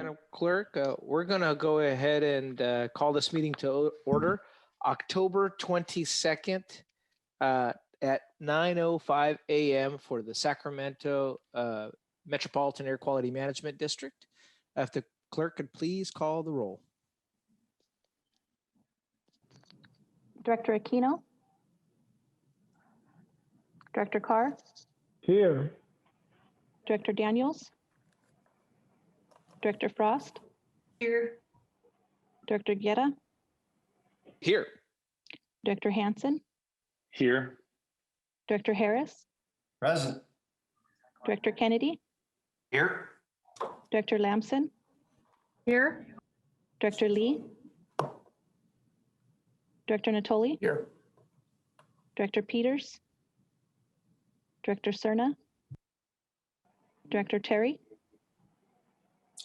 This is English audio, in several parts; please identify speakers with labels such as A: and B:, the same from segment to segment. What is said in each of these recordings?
A: Madam Clerk. We're going to go ahead and call this meeting to order October 22nd at 9:05 a.m. for the Sacramento Metropolitan Air Quality Management District. If the clerk could please call the roll.
B: Director Aquino. Director Carr.
C: Here.
B: Director Daniels. Director Frost.
D: Here.
B: Director Guerra.
A: Here.
B: Director Hansen.
C: Here.
B: Director Harris.
E: Present.
B: Director Kennedy.
E: Here.
B: Director Lamson.
D: Here.
B: Director Lee. Director Natoli.
E: Here.
B: Director Peters. Director Cerna. Director Terry.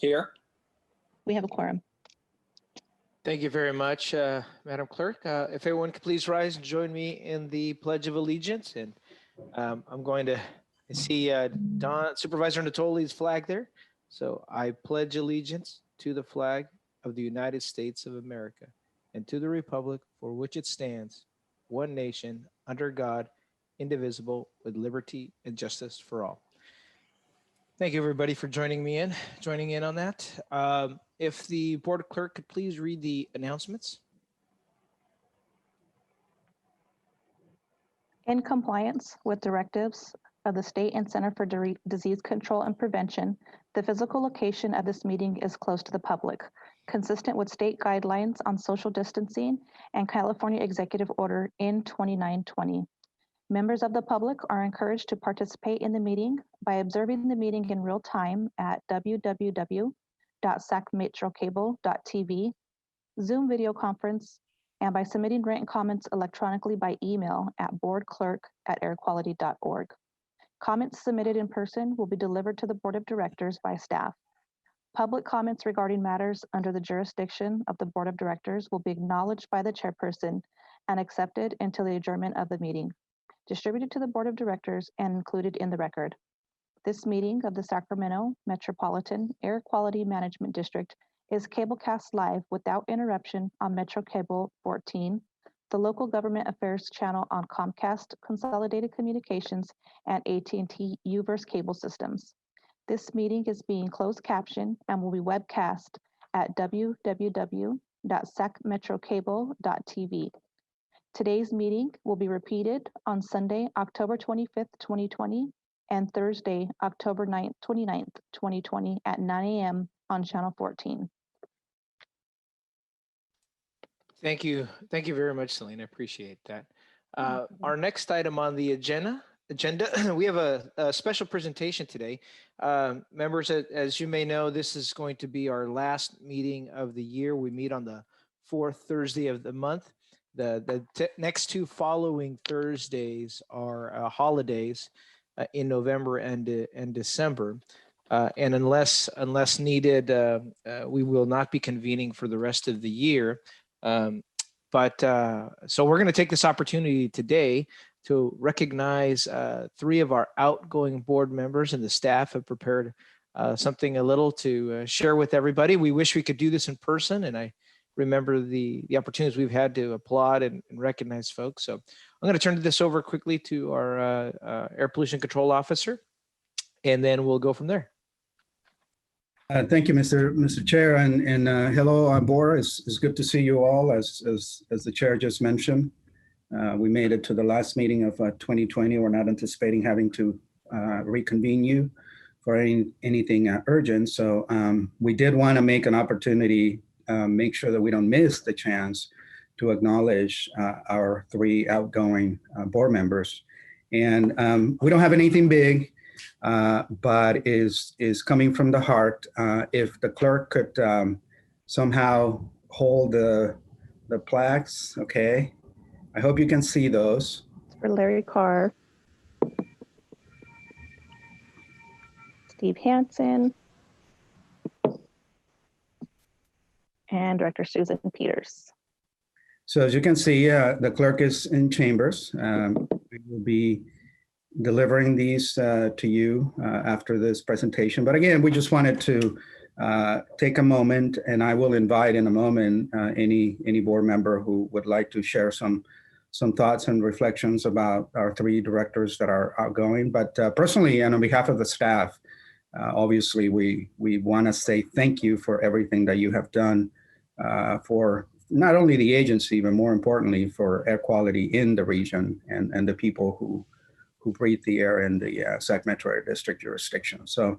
E: Here.
B: We have a quorum.
A: Thank you very much, Madam Clerk. If everyone could please rise and join me in the Pledge of Allegiance. And I'm going to see Supervisor Natoli's flag there. So I pledge allegiance to the flag of the United States of America and to the republic for which it stands, one nation, under God, indivisible, with liberty and justice for all. Thank you, everybody, for joining in on that. If the board clerk could please read the announcements.
B: In compliance with directives of the State and Center for Disease Control and Prevention, the physical location of this meeting is closed to the public, consistent with state guidelines on social distancing and California Executive Order N2920. Members of the public are encouraged to participate in the meeting by observing the meeting in real time at www.sacmetrocable.tv, Zoom video conference, and by submitting written comments electronically by email at boardclerk@airquality.org. Comments submitted in person will be delivered to the Board of Directors by staff. Public comments regarding matters under the jurisdiction of the Board of Directors will be acknowledged by the chairperson and accepted until the adjournment of the meeting, distributed to the Board of Directors and included in the record. This meeting of the Sacramento Metropolitan Air Quality Management District is cablecast live without interruption on Metro Cable 14, the local government affairs channel on Comcast Consolidated Communications and AT&T UVerse cable systems. This meeting is being closed captioned and will be webcast at www.sacmetrocable.tv. Today's meeting will be repeated on Sunday, October 25th, 2020, and Thursday, October 29th, 2020 at 9 a.m. on Channel 14.
A: Thank you. Thank you very much, Selena. I appreciate that. Our next item on the agenda, we have a special presentation today. Members, as you may know, this is going to be our last meeting of the year. We meet on the fourth Thursday of the month. The next two following Thursdays are holidays in November and December. And unless needed, we will not be convening for the rest of the year. So we're going to take this opportunity today to recognize three of our outgoing board members, and the staff have prepared something a little to share with everybody. We wish we could do this in person, and I remember the opportunities we've had to applaud and recognize folks. So I'm going to turn this over quickly to our Air Pollution Control Officer, and then we'll go from there.
F: Thank you, Mr. Chair, and hello on board. It's good to see you all. As the chair just mentioned, we made it to the last meeting of 2020. We're not anticipating having to reconvene you for anything urgent. So we did want to make an opportunity, make sure that we don't miss the chance to acknowledge our three outgoing board members. And we don't have anything big, but is coming from the heart. If the clerk could somehow hold the plaques, okay? I hope you can see those.
B: For Larry Carr, Steve Hansen, and Director Susan Peters.
F: So as you can see, the clerk is in chambers. We will be delivering these to you after this presentation. But again, we just wanted to take a moment, and I will invite in a moment any board member who would like to share some thoughts and reflections about our 3 directors that are outgoing. But personally, and on behalf of the staff, obviously, we want to say thank you for everything that you have done for not only the agency, but more importantly, for air quality in the region and the people who breathe the air in the Sacramento Area District jurisdiction. So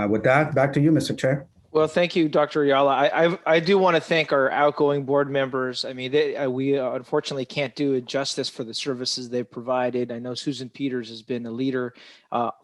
F: with that, back to you, Mr. Chair.
A: Well, thank you, Dr. Ayala. I do want to thank our outgoing board members. I mean, we unfortunately can't do justice for the services they've provided. I know Susan Peters has been a leader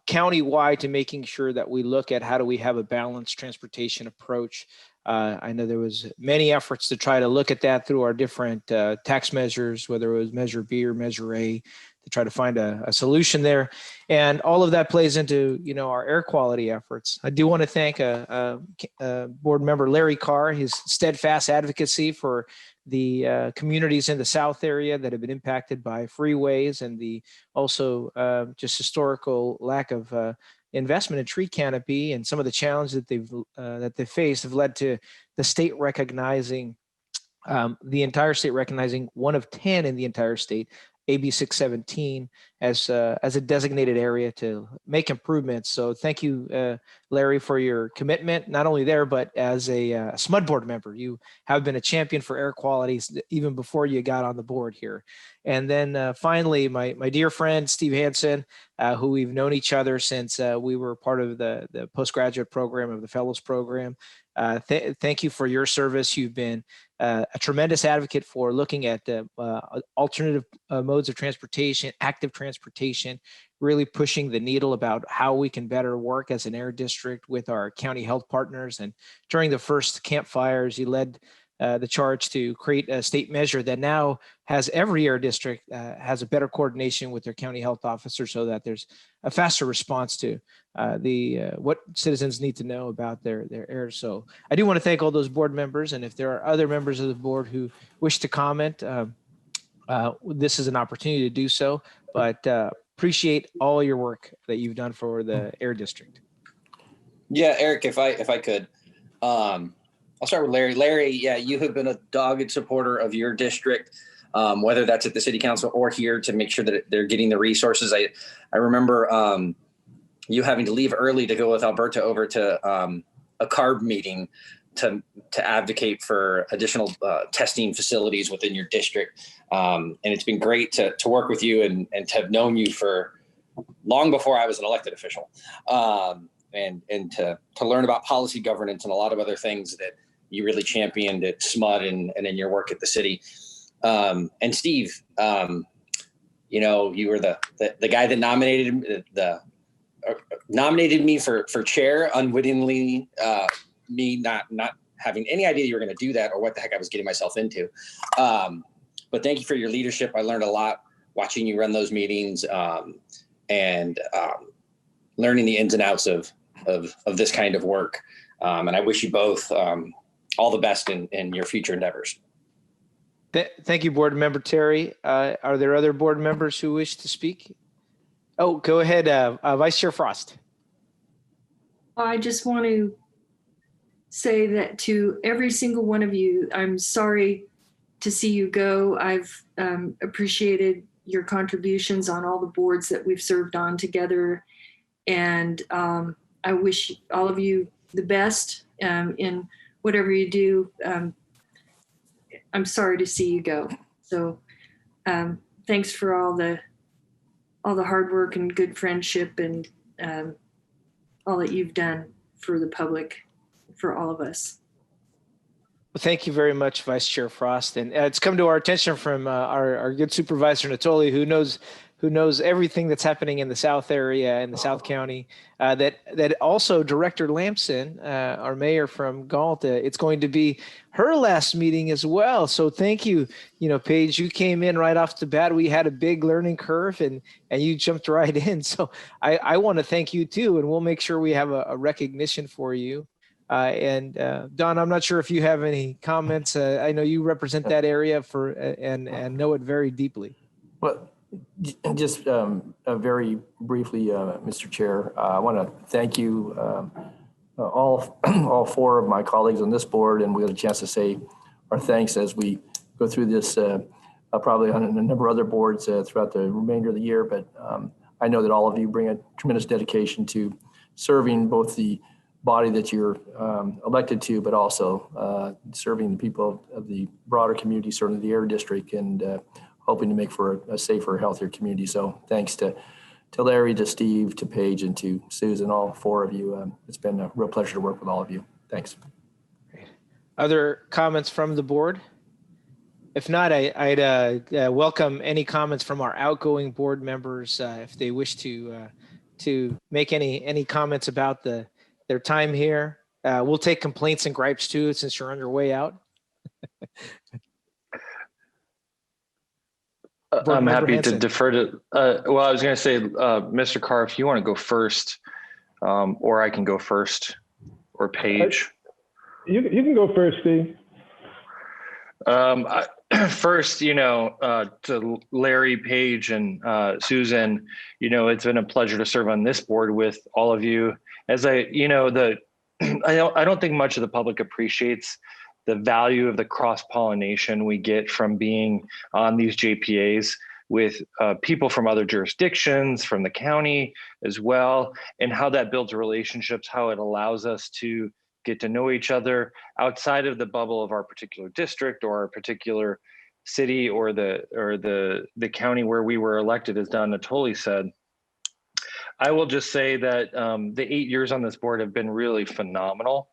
A: county-wide to making sure that we look at how do we have a balanced transportation approach. I know there was many efforts to try to look at that through our different tax measures, whether it was Measure B or Measure A, to try to find a solution there. And all of that plays into, our air quality efforts. I do want to thank board member Larry Carr, his steadfast advocacy for the communities in the South area that have been impacted by freeways, and the also just historical lack of investment in tree canopy, and some of the challenges that they've faced have led to the state recognizing the entire state recognizing 1 of 10 in the entire state, AB 617, as a designated area to make improvements. So thank you, Larry, for your commitment, not only there, but as a SMUD board member. You have been a champion for air quality even before you got on the board here. And then finally, my dear friend, Steve Hansen, who we've known each other since we were part of the postgraduate program of the Fellows Program. Thank you for your service. You've been a tremendous advocate for looking at alternative modes of transportation, active transportation, really pushing the needle about how we can better work as an air district with our county health partners. And during the first campfires, you led the charge to create a state measure that now has every air district has a better coordination with their county health officer, so that there's a faster response to what citizens need to know about their air. So I do want to thank all those board members, and if there are other members of the board who wish to comment, this is an opportunity to do so. But appreciate all your work that you've done for the air district.
E: Yeah, Eric, if I could, I'll start with Larry. Larry, yeah, you have been a dogged supporter of your district, whether that's at the city council or here, to make sure that they're getting the resources. I remember you having to leave early to go with Alberta over to a CARB meeting to advocate for additional testing facilities within your district. And it's been great to work with you and to have known you for long before I was an elected official, and to learn about policy governance and a lot of other things that you really championed at SMUD and in your work at the city. And Steve, you were the guy that nominated me for chair unwittingly, me not having any idea you were going to do that or what the heck I was getting myself into. But thank you for your leadership. I learned a lot watching you run those meetings, and learning the ins and outs of this kind of work. And I wish you both all the best in your future endeavors.
A: Thank you, Board Member Terry. Are there other board members who wish to speak? Oh, go ahead, Vice Chair Frost.
D: I just want to say that to every single one of you, I'm sorry to see you go. I've appreciated your contributions on all the boards that we've served on together. And I wish all of you the best in whatever you do. I'm sorry to see you go. So thanks for all the hard work and good friendship and all that you've done for the public, for all of us.
A: Well, thank you very much, Vice Chair Frost. And it's come to our attention from our good Supervisor Natoli, who knows everything that's happening in the South area, in the South County, that also Director Lamson, our mayor from Galt, it's going to be her last meeting as well. So thank you, Paige, you came in right off the bat. We had a big learning curve and you jumped right in. So I want to thank you too, and we'll make sure we have a recognition for you. And Don, I'm not sure if you have any comments. I know you represent that area and know it very deeply.
G: Well, just very briefly, Mr. Chair, I want to thank you all four of my colleagues on this board, and we had a chance to say our thanks as we go through this, probably on a number of other boards throughout the remainder of the year. But I know that all of you bring a tremendous dedication to serving both the body that you're elected to, but also serving the people of the broader community, certainly the Air District, and hoping to make for a safer, healthier community. So thanks to Larry, to Steve, to Paige, and to Susan, all four of you. It's been a real pleasure to work with all of you. Thanks.
A: Other comments from the board? If not, I'd welcome any comments from our outgoing board members if they wish to make any comments about their time here. We'll take complaints and gripes too, since you're on your way out.
C: I'm happy
A: Hanson.
C: to defer to, well, I was going to say, Mr. Carr, if you want to go first, or I can go first, or Paige.
H: You can go first, Steve.
C: First, to Larry, Paige, and Susan, it's been a pleasure to serve on this board with all of you. As I don't think much of the public appreciates the value of the cross-pollination we get from being on these JPAs with people from other jurisdictions, from the county as well, and how that builds relationships, how it allows us to get to know each other outside of the bubble of our particular district or our particular city or the county where we were elected, as Don Natoli said. I will just say that the 8 years on this board have been really phenomenal.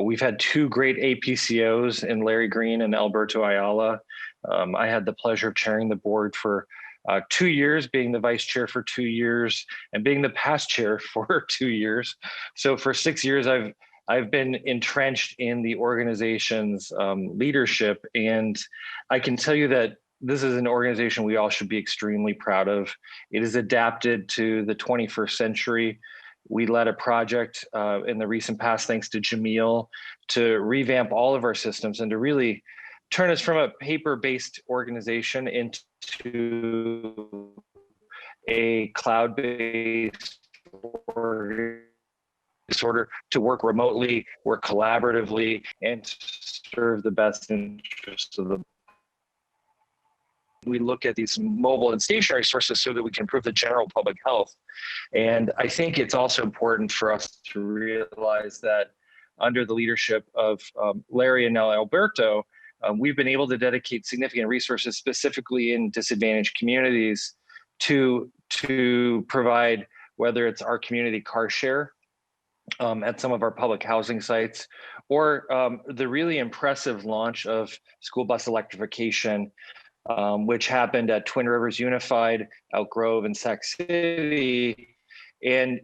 C: We've had two great APCOs in Larry Green and Alberto Ayala. I had the pleasure of chairing the board for 2 years, being the vice chair for 2 years, and being the past chair for 2 years. So for 6 years, I've been entrenched in the organization's leadership, and I can tell you that this is an organization we all should be extremely proud of. It is adapted to the 21st century. We led a project in the recent past, thanks to Jamil, to revamp all of our systems and to really turn us from a paper-based organization into a cloud-based order to work remotely, work collaboratively, and serve the best interests of the. We look at these mobile and stationary sources so that we can improve the general public health. And I think it's also important for us to realize that under the leadership of Larry and now Alberto, we've been able to dedicate significant resources specifically in disadvantaged communities to provide, whether it's our community car share at some of our public housing sites, or the really impressive launch of school bus electrification, which happened at Twin Rivers Unified, Elk Grove, and Sac City. And,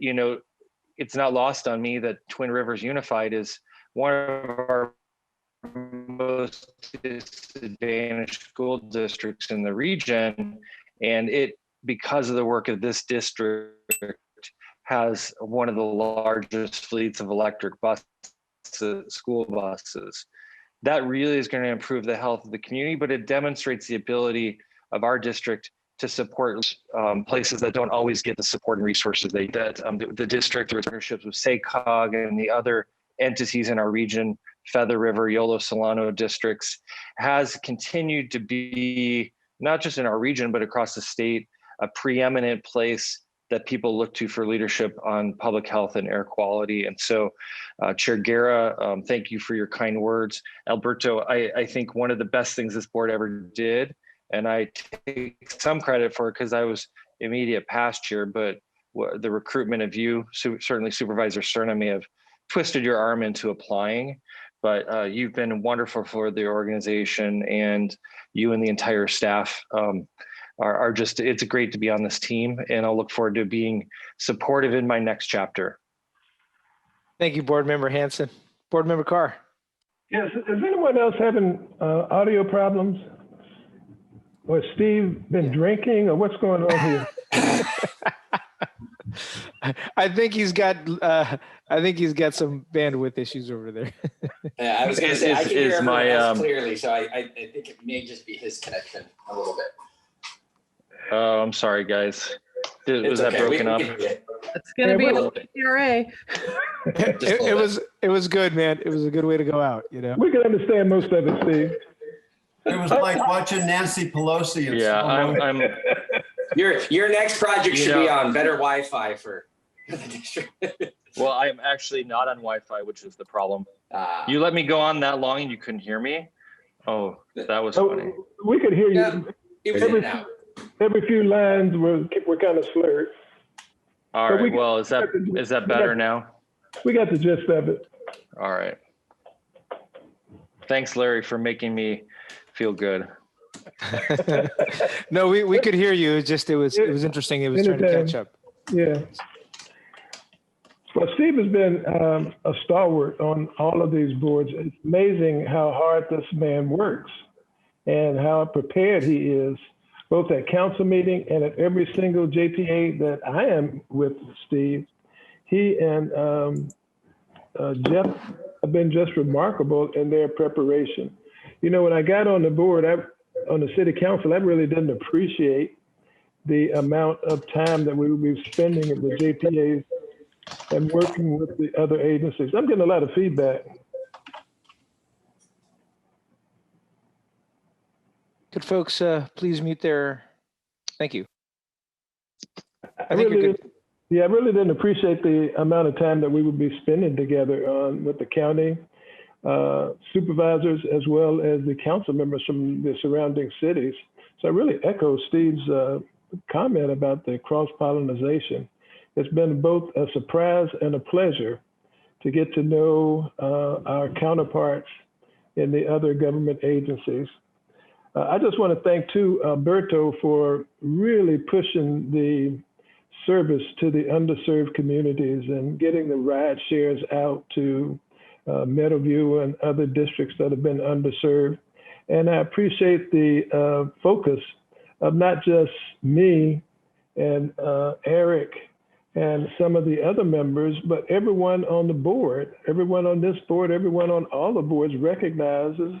C: it's not lost on me that Twin Rivers Unified is one of our most disadvantaged school districts in the region. And it, because of the work of this district, has one of the largest fleets of electric buses, school buses. That really is going to improve the health of the community, but it demonstrates the ability of our district to support places that don't always get the support and resources the district, through its partnerships with SACOG and the other entities in our region, Feather River, Yolo, Solano districts, has continued to be, not just in our region, but across the state, a preeminent place that people look to for leadership on public health and air quality. And so, Chair Guerra, thank you for your kind words. Alberto, I think one of the best things this board ever did, and I take some credit for it because I was immediate past chair, but the recruitment of you, certainly Supervisor Cerna may have twisted your arm into applying, but you've been wonderful for the organization, and you and the entire staff are just, it's great to be on this team, and I'll look forward to being supportive in my next chapter.
A: Thank you, Board Member Hanson. Board Member Carr.
H: Yes, is anyone else having audio problems? Or Steve been drinking, or what's going on here?
A: I think he's got some bandwidth issues over there.
E: Yeah, I was going to say, I can hear everyone else clearly, so I think it may just be his connection a little bit.
C: Oh, I'm sorry, guys. Was that
E: okay.
C: broken up?
I: It's going to
H: Yeah,
I: be
H: well-
I: a CRA.
A: It was good, man. It was a good way to go out, you know.
H: We can understand most of it, Steve.
J: It was like watching Nancy Pelosi. in
C: Yeah,
J: slow motion.
C: I'm
E: Your next project
C: You
E: should be
C: know-
E: on better Wi-Fi for the district.
C: well, I'm actually not on Wi-Fi, which is the problem.
E: Ah.
C: You let me go on that long and you couldn't hear me? Oh, that was funny.
H: Oh, we could hear you.
E: Yeah. It was in and out.
H: Every few lines were kind of slurred.
C: All
H: But
C: right.
H: we-
C: Well, is that better now?
H: We got the gist of it.
C: All right. Thanks, Larry, for making me feel good.
A: No, we could hear you. It's just it was interesting. It was trying to catch up.
H: Yeah. Well, Steve has been a stalwart on all of these boards. It's amazing how hard this man works and how prepared he is, both at council meeting and at every single JPA that I am with Steve. He and Jeff have been just remarkable in their preparation. You know, when I got on the board, on the city council, I really didn't appreciate the amount of time that we would be spending at the JPAs and working with the other agencies. I'm getting a lot of feedback.
A: Could folks please mute their? Thank you.
H: I
A: think you're
H: really,
A: good.
H: yeah, I really didn't appreciate the amount of time that we would be spending together with the county supervisors as well as the council members from the surrounding cities. So I really echo Steve's comment about the cross-pollination. It's been both a surprise and a pleasure to get to know our counterparts in the other government agencies. I just want to thank too Alberto for really pushing the service to the underserved communities and getting the ride shares out to Meadowview and other districts that have been underserved. And I appreciate the focus of not just me and Eric and some of the other members, but everyone on the board, everyone on this board, everyone on all the boards recognizes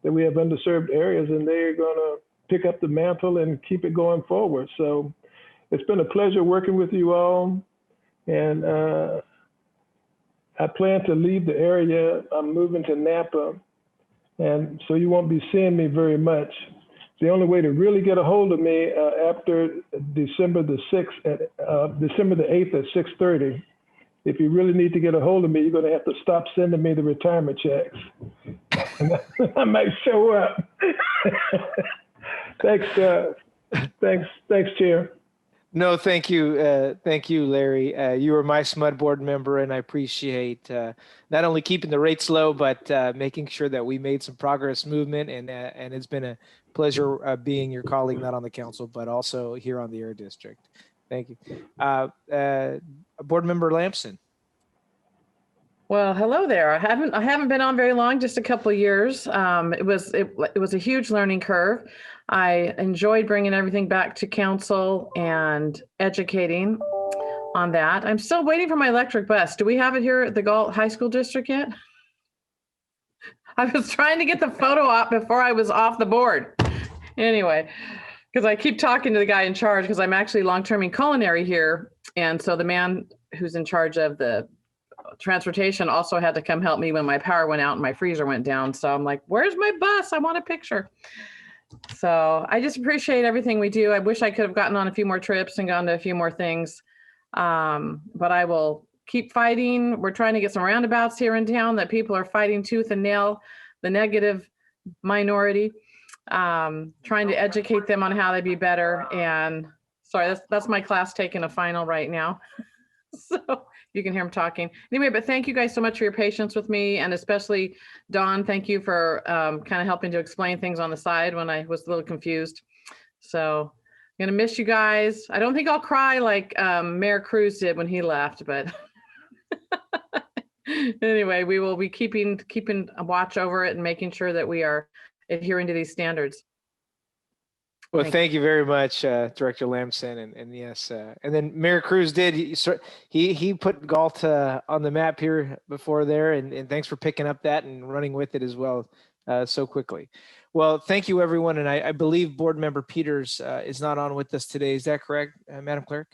H: that we have underserved areas and they're going to pick up the mantle and keep it going forward. So it's been a pleasure working with you all. And I plan to leave the area. I'm moving to Napa. And so you won't be seeing me very much. The only way to really get a hold of me after December the 8th at 6:30, if you really need to get a hold of me, you're going to have to stop sending me the retirement checks. I might show up. Thanks, Chair.
A: No, thank you, Larry. You were my SMUD board member, and I appreciate not only keeping the rates low, but making sure that we made some progress movement. And it's been a pleasure being your colleague, not on the council, but also here on the Air District. Thank you, Board Member Lampson.
I: Well, hello there. I haven't been on very long, just a couple of years. It was a huge learning curve. I enjoyed bringing everything back to council and educating on that. I'm still waiting for my electric bus. Do we have it here at the Galt High School District yet? I was trying to get the photo op before I was off the board. Anyway, because I keep talking to the guy in charge because I'm actually long-term in culinary here. And so the man who's in charge of the transportation also had to come help me when my power went out and my freezer went down. So I'm like, where's my bus? I want a picture. So I just appreciate everything we do. I wish I could have gotten on a few more trips and gone to a few more things. But I will keep fighting. We're trying to get some roundabouts here in town that people are fighting tooth and nail, the negative minority, trying to educate them on how to be better. And sorry, that's my class taking a final right now. So you can hear him talking. Anyway, but thank you guys so much for your patience with me. And especially Dawn, thank you for kind of helping to explain things on the side when I was a little confused. So I'm gonna miss you guys. I don't think I'll cry like Mayor Cruz did when he left, but anyway, we will be keeping a watch over it and making sure that we are adhering to these standards.
A: Well, thank you very much, Director Lamson, and yes, and then Mayor Cruz did. He put Galt on the map here before there, and thanks for picking up that and running with it as well. so quickly. Well, thank you, everyone. And I believe Board Member Peters is not on with us today. Is that correct, Madam Clerk?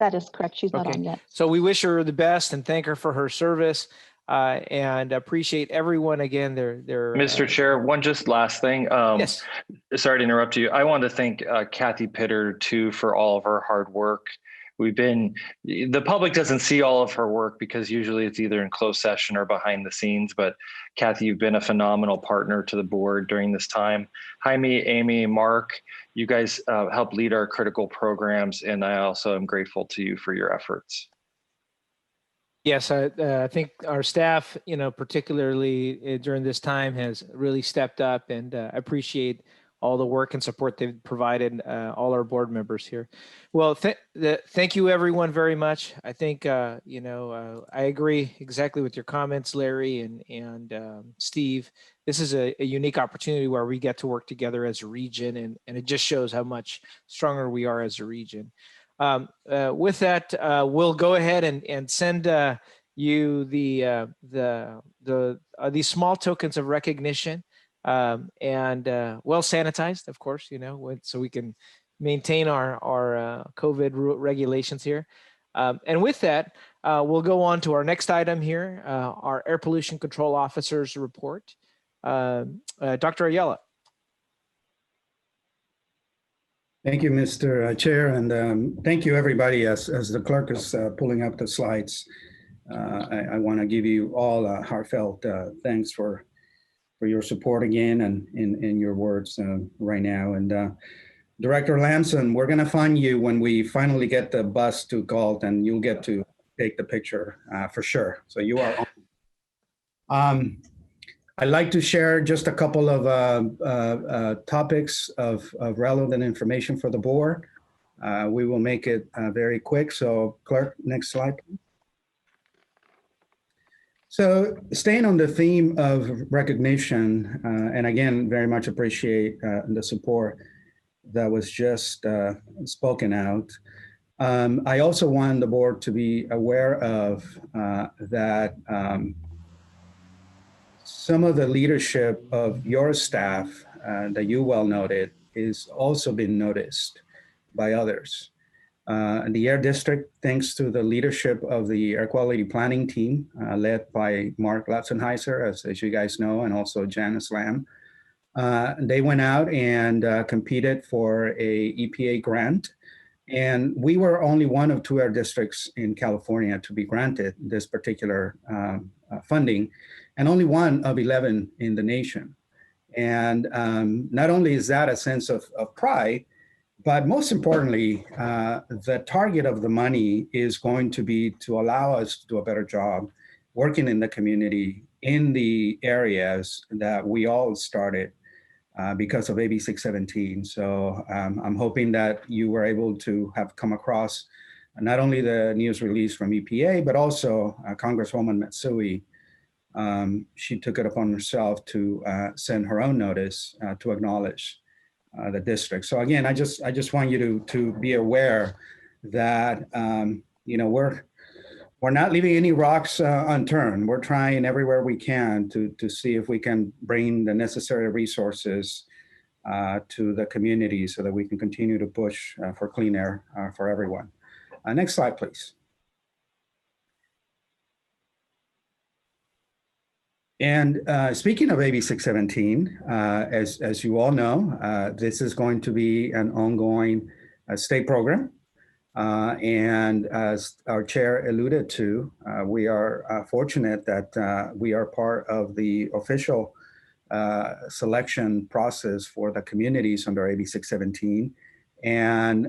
B: That is correct. She's not
A: Okay.
B: on yet.
A: So we wish her the best and thank her for her service, and appreciate everyone again.
C: Mr. Chair, one just last thing.
A: Yes.
C: Sorry to interrupt you. I want to thank Kathy Pitter too for all of her hard work. The public doesn't see all of her work because usually it's either in closed session or behind the scenes, but Kathy, you've been a phenomenal partner to the board during this time. Jaime, Amy, Mark, you guys help lead our critical programs, and I also am grateful to you for your efforts.
A: Yes, I think our staff, particularly during this time, has really stepped up, and appreciate all the work and support they've provided, all our board members here. Well, thank you, everyone, very much. I think, I agree exactly with your comments, Larry and Steve. This is a unique opportunity where we get to work together as a region, and it just shows how much stronger we are as a region. With that, we'll go ahead and send you these small tokens of recognition, and well sanitized, of course, so we can maintain our COVID regulations here. And with that, we'll go on to our next item here, our Air Pollution Control Officer's report. Dr. Ayala.
F: Thank you, Mr. Chair, and thank you, everybody. As the clerk is pulling up the slides, I want to give you all a heartfelt thanks for your support again and in your words right now. And Director Lamson, we're going to find you when we finally get the bus to Galt, and you'll get to take the picture for sure. So you are on. I'd like to share just a couple of topics of relevant information for the board. We will make it very quick. So clerk, next slide. So staying on the theme of recognition, and again, very much appreciate the support that was just spoken out. I also want the board to be aware of that some of the leadership of your staff that you well noted is also been noticed by others. The Air District, thanks to the leadership of the Air Quality Planning Team, led by Mark Latzenheiser, as you guys know, and also Janice Lamb, they went out and competed for a EPA grant. And we were only one of 2 air districts in California to be granted this particular funding, and only one of 11 in the nation. And not only is that a sense of pride, but most importantly, the target of the money is going to be to allow us to do a better job working in the community in the areas that we all started because of AB 617. So I'm hoping that you were able to have come across not only the news release from EPA, but also Congresswoman Matsui. She took it upon herself to send her own notice to acknowledge the district. So again, I just want you to be aware that we're not leaving any rocks unturned. We're trying everywhere we can to see if we can bring the necessary resources to the community so that we can continue to push for clean air for everyone. Next slide, please. And speaking of AB 617, as you all know, this is going to be an ongoing state program. And as our chair alluded to, we are fortunate that we are part of the official selection process for the communities under AB 617. And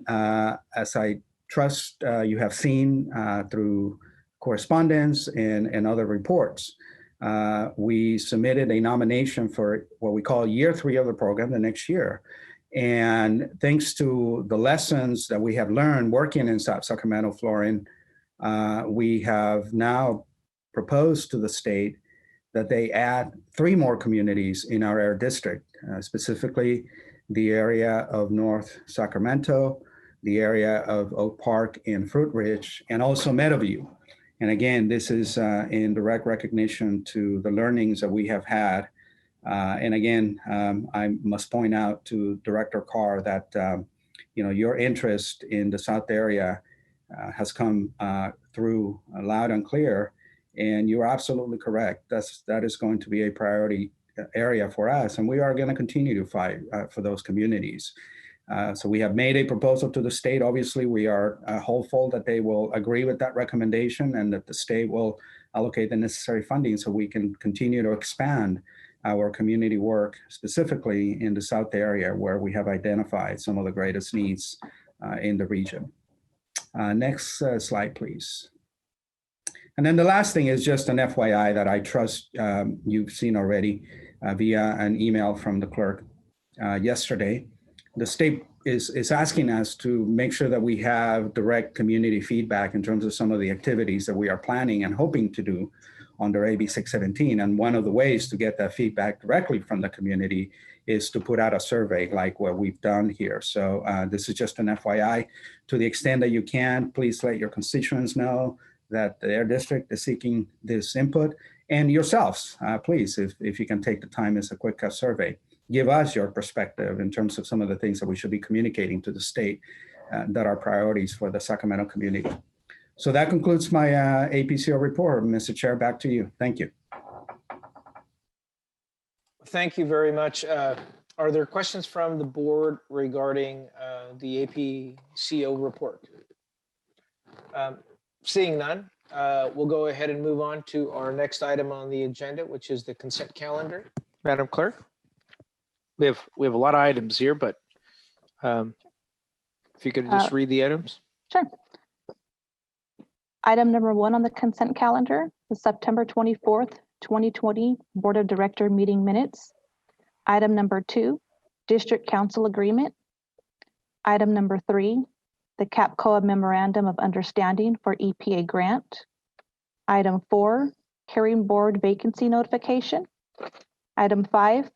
F: as I trust you have seen through correspondence and other reports, we submitted a nomination for what we call year 3 of the program the next year. And thanks to the lessons that we have learned working in South Sacramento, Florida, we have now proposed to the state that they add 3 more communities in our air district, specifically the area of North Sacramento, the area of Oak Park and Fruit Ridge, and also Meadowview. And again, this is in direct recognition to the learnings that we have had And again, I must point out to Director Carr that your interest in the South area has come through loud and clear, and you're absolutely correct. That is going to be a priority area for us, and we are going to continue to fight for those communities. So we have made a proposal to the state. Obviously, we are hopeful that they will agree with that recommendation and that the state will allocate the necessary funding so we can continue to expand our community work, specifically in the South area where we have identified some of the greatest needs in the region. Next slide, please. And then the last thing is just an FYI that I trust you've seen already via an email from the clerk yesterday. The state is asking us to make sure that we have direct community feedback in terms of some of the activities that we are planning and hoping to do under AB 617. And one of the ways to get that feedback directly from the community is to put out a survey like what we've done here. So this is just an FYI. To the extent that you can, please let your constituents know that their district is seeking this input, and yourselves, please, if you can take the time as a quick survey. Give us your perspective in terms of some of the things that we should be communicating to the state that are priorities for the Sacramento community. So that concludes my APCO report. Mr. Chair, back to you. Thank you.
A: Thank you very much. Are there questions from the board regarding the APCO report? Seeing none, we'll go ahead and move on to our next item on the agenda, which is the consent calendar. Madam Clerk, we have a lot of items here, but if you could just read the items.
B: Sure. Item number 1 on the consent calendar, the September 24th, 2020 Board of Director meeting minutes. Item number 2, District Council Agreement. Item number 3, the CAPCOA Memorandum of Understanding for EPA Grant. Item 4, Hearing Board Vacancy Notification. Item 5,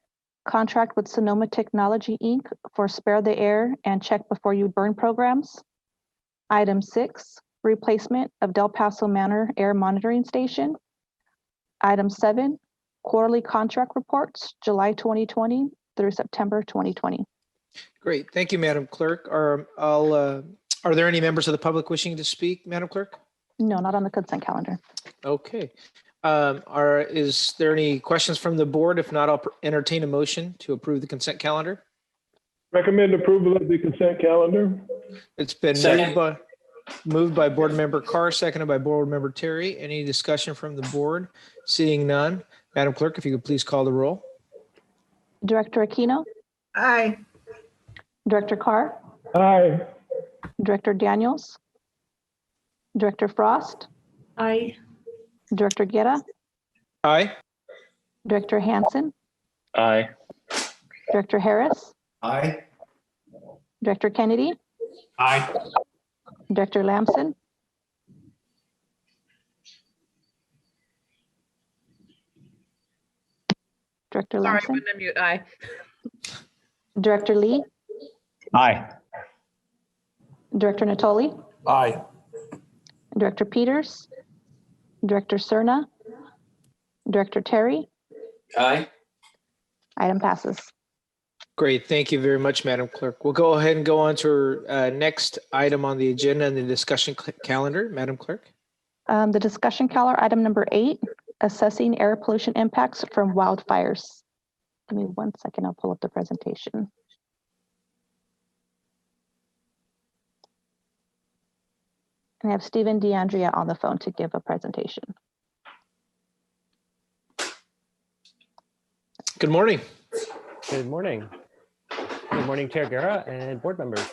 B: Contract with Sonoma Technology, Inc. for Spare the Air and Check Before You Burn programs. Item 6, Replacement of Del Paso Manor Air Monitoring Station. Item 7, Quarterly Contract Reports, July 2020 through September 2020.
A: Great, thank you, Madam Clerk. Are there any members of the public wishing to speak, Madam Clerk?
B: No, not on the consent calendar.
A: Okay. Is there any questions from the board? If not, I'll entertain a motion to approve the consent calendar.
H: Recommend approval of the consent calendar.
A: It's been moved by Board Member Carr, seconded by Board Member Terry. Any discussion from the board? Seeing none, Madam Clerk, if you could please call the roll.
B: Director Aquino?
D: Aye.
B: Director Carr?
H: Aye.
B: Director Daniels? Director Frost?
D: Aye.
B: Director Guerra?
A: Aye.
B: Director Hansen?
C: Aye.
B: Director Harris?
J: Aye.
B: Director Kennedy?
J: Aye.
B: Director Lamson? Director
I: Sorry, I
B: Lamson?
I: wouldn't unmute. Aye.
B: Director Lee?
C: Aye.
B: Director Natoli?
G: Aye.
B: Director Peters? Director Cerna? Director Terry?
E: Aye.
B: Item passes.
A: Great, thank you very much, Madam Clerk. We'll go ahead and go on to our next item on the agenda and the discussion calendar, Madam Clerk.
B: The discussion calendar, item number 8, assessing air pollution impacts from wildfires. Give me 1 second, I'll pull up the presentation. And I have Stephen DeAndrea on the phone to give a presentation.
A: Good morning.
K: Good morning. Good morning, Chair Guerra and board members.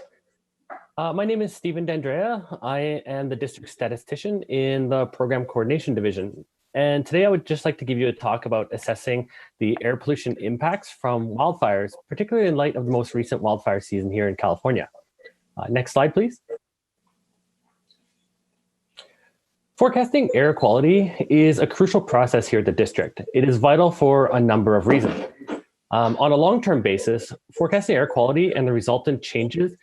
K: My name is Stephen D'Andrea. I am the district statistician in the Program Coordination Division. And today I would just like to give you a talk about assessing the air pollution impacts from wildfires, particularly in light of the most recent wildfire season here in California. Next slide, please. Forecasting air quality is a crucial process here at the district. It is vital for a number of reasons. On a long-term basis, forecasting air quality and the resultant changes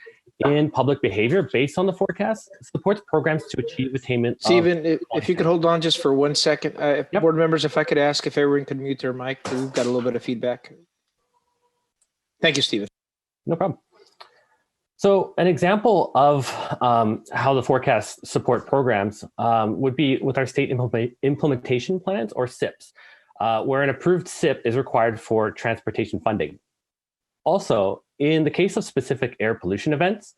K: in public behavior based on the forecast supports programs to achieve attainment.
A: Stephen, if you could hold on just for 1 second.
K: Yep.
A: Board members, if I could ask if everyone could mute their mic, we've got a little bit of feedback. Thank you, Stephen.
K: No problem. So an example of how the forecast support programs would be with our state implementation plans, or SIPs, where an approved SIP is required for transportation funding. Also, in the case of specific air pollution events,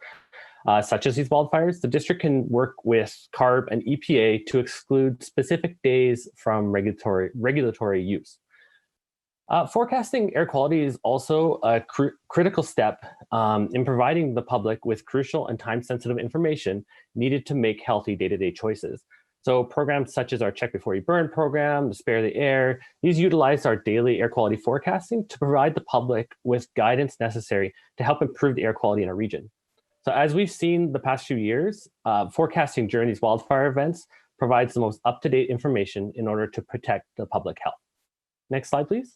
K: such as these wildfires, the district can work with CARB and EPA to exclude specific days from regulatory use. Forecasting air quality is also a critical step in providing the public with crucial and time-sensitive information needed to make healthy day-to-day choices. So programs such as our Check Before You Burn program, the Spare the Air, these utilize our daily air quality forecasting to provide the public with guidance necessary to help improve the air quality in our region. So as we've seen the past few years, forecasting during these wildfire events provides the most up-to-date information in order to protect the public health. Next slide, please.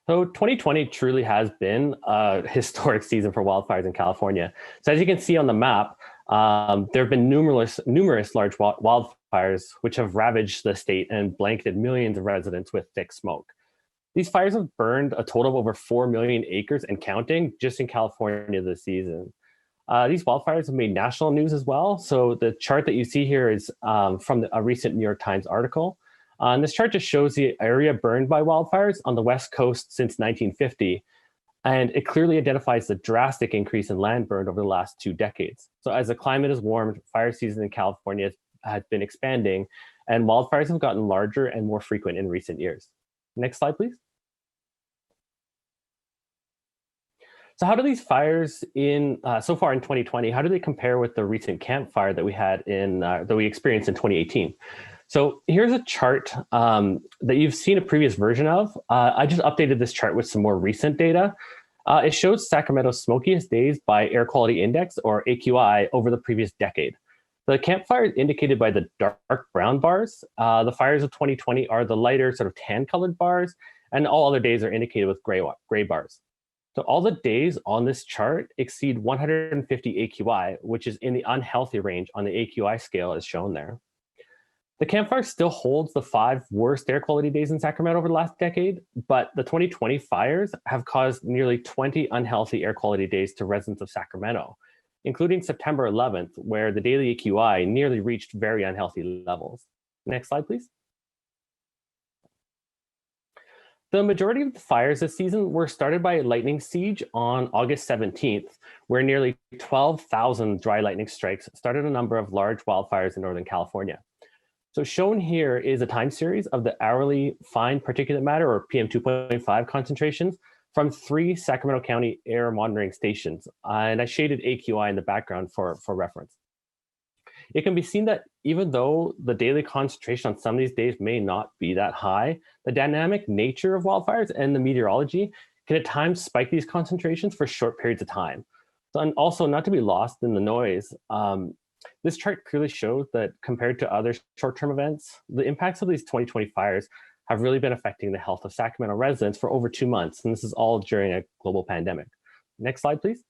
K: So 2020 truly has been a historic season for wildfires in California. So as you can see on the map, there have been numerous large wildfires which have ravaged the state and blanketed millions of residents with thick smoke. These fires have burned a total of over 4 million acres and counting just in California this season. These wildfires have made national news as well. So the chart that you see here is from a recent New York Times article. And this chart just shows the area burned by wildfires on the West Coast since 1950. And it clearly identifies the drastic increase in land burned over the last 2 decades. So as the climate has warmed, fire season in California has been expanding, and wildfires have gotten larger and more frequent in recent years. Next slide, please. So how do these fires so far in 2020, how do they compare with the recent Camp Fire that we had that we experienced in 2018? So here's a chart that you've seen a previous version of. I just updated this chart with some more recent data. It shows Sacramento's smokiest days by air quality index, or AQI, over the previous decade. The Camp Fire is indicated by the dark brown bars. The fires of 2020 are the lighter sort of tan colored bars, and all other days are indicated with gray bars. So all the days on this chart exceed 150 AQI, which is in the unhealthy range on the AQI scale as shown there. The Camp Fire still holds the 5 worst air quality days in Sacramento over the last decade, but the 2020 fires have caused nearly 20 unhealthy air quality days to residents of Sacramento, including September 11th, where the daily AQI nearly reached very unhealthy levels. Next slide, please. The majority of the fires this season were started by a lightning siege on August 17th, where nearly 12,000 dry lightning strikes started a number of large wildfires in Northern California. So shown here is a time series of the hourly fine particulate matter, or PM2.5 concentrations from 3 Sacramento County air monitoring stations. And I shaded AQI in the background for reference. It can be seen that even though the daily concentration on some of these days may not be that high, the dynamic nature of wildfires and the meteorology can at times spike these concentrations for short periods of time. So, and also, not to be lost in the noise, this chart clearly shows that compared to other short-term events, the impacts of these 2020 fires have really been affecting the health of Sacramento residents for over 2 months, and this is all during a global pandemic. Next slide, please.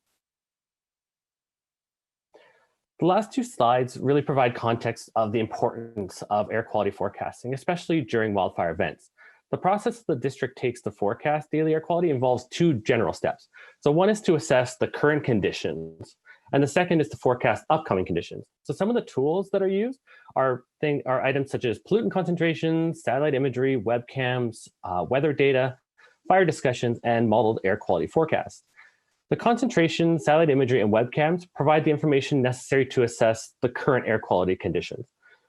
K: The last 2 slides really provide context of the importance of air quality forecasting, especially during wildfire events. The process the district takes to forecast daily air quality involves 2 general steps. So one is to assess the current conditions, and the second is to forecast upcoming conditions. So some of the tools that are used are items such as pollutant concentrations, satellite imagery, webcams, weather data, fire discussions, and modeled air quality forecasts. The concentration, satellite imagery, and webcams provide the information necessary to assess the current air quality conditions,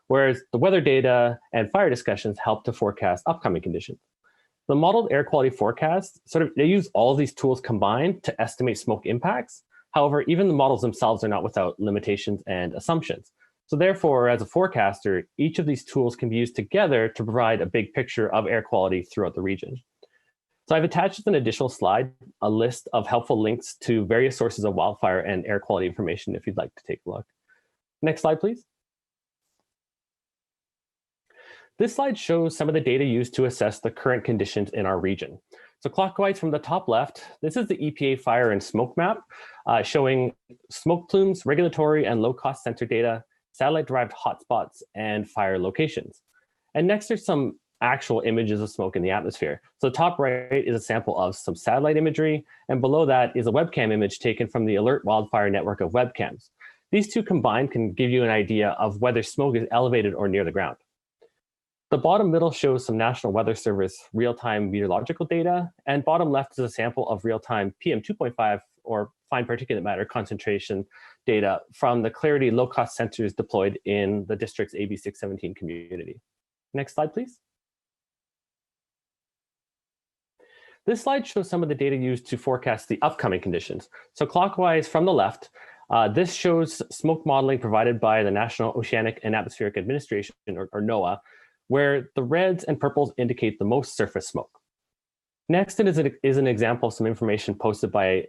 K: whereas the weather data and fire discussions help to forecast upcoming conditions. The modeled air quality forecasts, they use all of these tools combined to estimate smoke impacts. However, even the models themselves are not without limitations and assumptions. So therefore, as a forecaster, each of these tools can be used together to provide a big picture of air quality throughout the region. So I've attached as an additional slide a list of helpful links to various sources of wildfire and air quality information if you'd like to take a look. Next slide, please. This slide shows some of the data used to assess the current conditions in our region. So clockwise from the top left, this is the EPA fire and smoke map showing smoke plumes, regulatory and low-cost sensor data, satellite-derived hotspots, and fire locations. And next, there's some actual images of smoke in the atmosphere. So the top right is a sample of some satellite imagery, and below that is a webcam image taken from the Alert Wildfire network of webcams. These two combined can give you an idea of whether smoke is elevated or near the ground. The bottom middle shows some National Weather Service real-time meteorological data, and bottom left is a sample of real-time PM2.5 or fine particulate matter concentration data from the Clarity low-cost sensors deployed in the district's AB 617 community. Next slide, please. This slide shows some of the data used to forecast the upcoming conditions. So clockwise from the left, this shows smoke modeling provided by the National Oceanic and Atmospheric Administration, or NOAA, where the reds and purples indicate the most surface smoke. Next is an example of some information posted by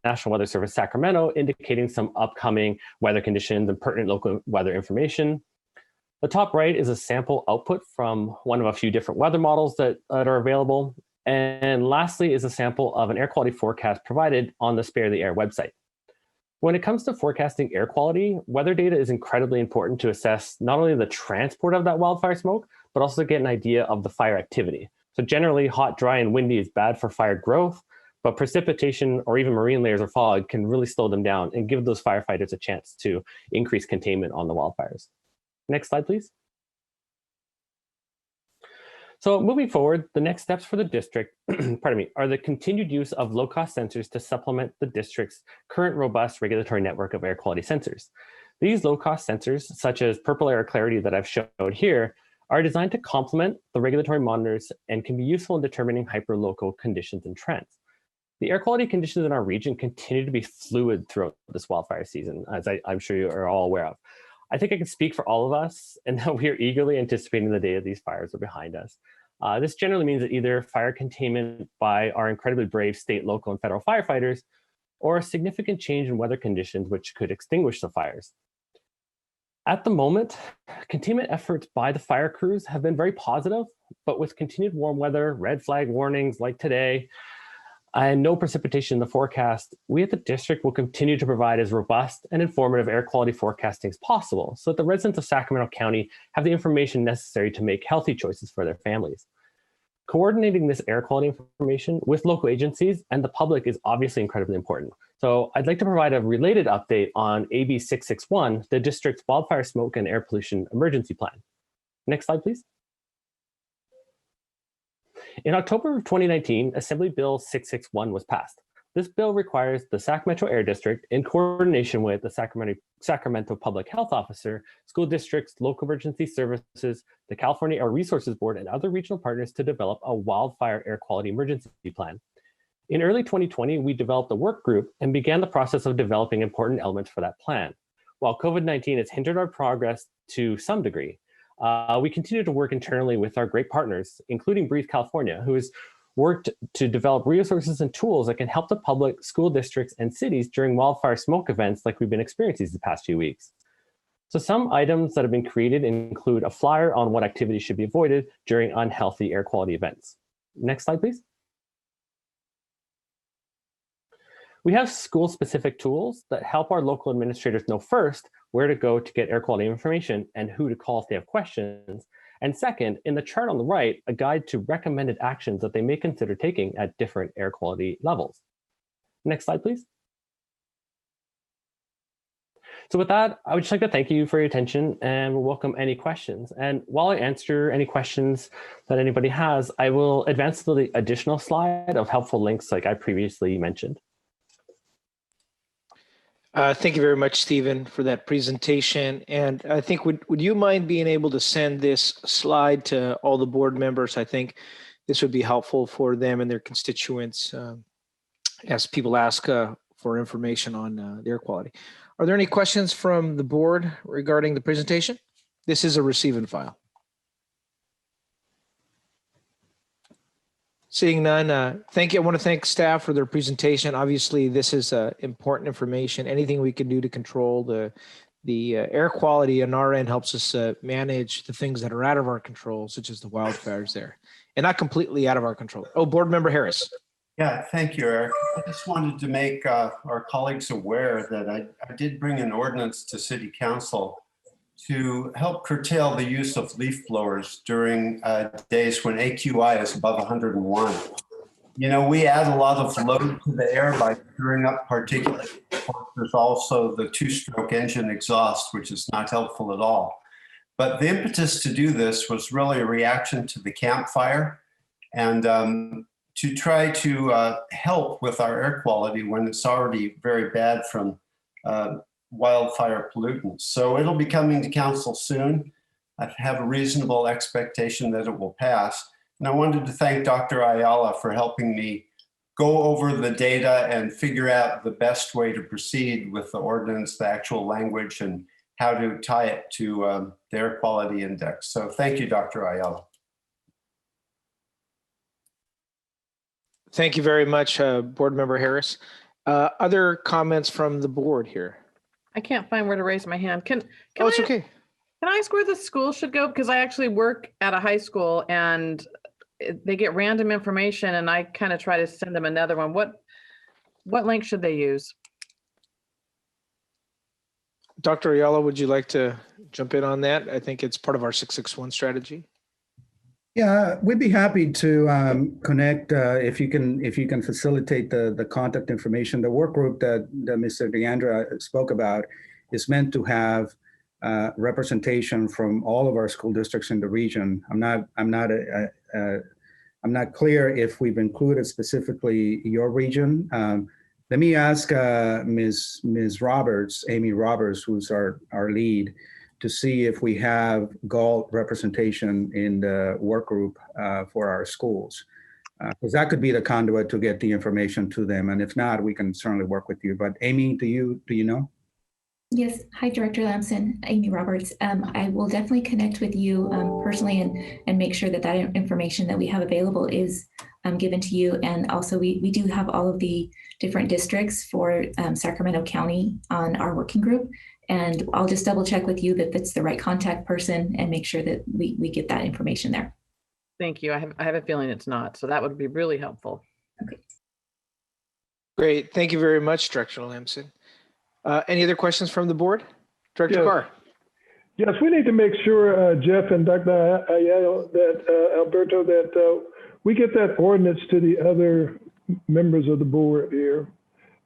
K: National Weather Service Sacramento indicating some upcoming weather conditions and pertinent local weather information. The top right is a sample output from one of a few different weather models that are available. And lastly is a sample of an air quality forecast provided on the Spare the Air website. When it comes to forecasting air quality, weather data is incredibly important to assess not only the transport of that wildfire smoke, but also to get an idea of the fire activity. So generally, hot, dry, and windy is bad for fire growth, but precipitation or even marine layers or fog can really slow them down and give those firefighters a chance to increase containment on the wildfires. Next slide, please. So moving forward, the next steps for the district, pardon me, are the continued use of low-cost sensors to supplement the district's current robust regulatory network of air quality sensors. These low-cost sensors, such as Purple Air Clarity that I've showed here, are designed to complement the regulatory monitors and can be useful in determining hyperlocal conditions and trends. The air quality conditions in our region continue to be fluid throughout this wildfire season, as I'm sure you are all aware of. I think I can speak for all of us and that we are eagerly anticipating the day that these fires are behind us. This generally means that either fire containment by our incredibly brave state, local, and federal firefighters, or a significant change in weather conditions which could extinguish the fires. At the moment, containment efforts by the fire crews have been very positive, but with continued warm weather, red flag warnings like today, and no precipitation in the forecast, we at the district will continue to provide as robust and informative air quality forecasting as possible so that the residents of Sacramento County have the information necessary to make healthy choices for their families. Coordinating this air quality information with local agencies and the public is obviously incredibly important. So I'd like to provide a related update on AB 661, the district's wildfire smoke and air pollution emergency plan. Next slide, please. In October of 2019, Assembly Bill 661 was passed. This bill requires the Sacramento Air District, in coordination with the Sacramento Public Health Officer, school districts, local emergency services, the California Air Resources Board, and other regional partners to develop a wildfire air quality emergency plan. In early 2020, we developed a work group and began the process of developing important elements for that plan. While COVID-19 has hindered our progress to some degree, we continue to work internally with our great partners, including Breathe California, who has worked to develop resources and tools that can help the public, school districts, and cities during wildfire smoke events like we've been experiencing the past few weeks. So some items that have been created include a flyer on what activities should be avoided during unhealthy air quality events. Next slide, please. We have school-specific tools that help our local administrators know first where to go to get air quality information and who to call if they have questions. And second, in the chart on the right, a guide to recommended actions that they may consider taking at different air quality levels. Next slide, please. So with that, I would just like to thank you for your attention and we'll welcome any questions. And while I answer any questions that anybody has, I will advance to the additional slide of helpful links like I previously mentioned.
A: Thank you very much, Stephen, for that presentation. And I think, would you mind being able to send this slide to all the board members? I think this would be helpful for them and their constituents as people ask for information on air quality. Are there any questions from the board regarding the presentation? This is a receive and file. Seeing none, thank you. I want to thank staff for their presentation. Obviously, this is important information. Anything we can do to control the the air quality on our end helps us manage the things that are out of our control, such as the wildfires there, and not completely out of our control. Oh, Board Member Harris.
J: Yeah, thank you, Eric. I just wanted to make our colleagues aware that I did bring an ordinance to City Council to help curtail the use of leaf blowers during days when AQI is above 101. You know, we add a lot of load to the air by stirring up particulate. There's also the two-stroke engine exhaust, which is not helpful at all. But the impetus to do this was really a reaction to the campfire and to try to help with our air quality when it's already very bad from wildfire pollutants. So it'll be coming to council soon. I have a reasonable expectation that it will pass. And I wanted to thank Dr. Ayala for helping me go over the data and figure out the best way to proceed with the ordinance, the actual language, and how to tie it to the air quality index. So thank you, Dr. Ayala.
A: Thank you very much, Board Member Harris. Other comments from the board here?
I: I can't find where to raise my hand. Can
A: It's
I: I,
A: okay.
I: Can I ask where the school should go? Because I actually work at a high school and they get random information and I kind of try to send them another one. What link should they use?
A: Dr. Ayala, would you like to jump in on that? I think it's part of our 661 strategy.
F: Yeah, we'd be happy to connect if you can facilitate the contact information. The work group that Mr. DeAndrea spoke about is meant to have representation from all of our school districts in the region. I'm not clear if we've included specifically your region. Let me ask Ms. Roberts, Amy Roberts, who's our lead, to see if we have GALT representation in the work group for our schools. Because that could be the conduit to get the information to them. And if not, we can certainly work with you. But Amy, do you know?
L: Yes. Hi, Director Lamson, Amy Roberts. I will definitely connect with you personally and make sure that that information that we have available is given to you. And also we do have all of the different districts for Sacramento County on our working group. And I'll just double check with you that that's the right contact person and make sure that we get that information there.
I: Thank you. I have a feeling it's not. So that would be really helpful.
L: Okay.
A: Great. Thank you very much, Director Lamson. Any other questions from the board? Director
H: Yes.
A: Carr.
H: Yes, we need to make sure, Jeff and Dr. Ayala, that Alberto, that we get that ordinance to the other members of the board here,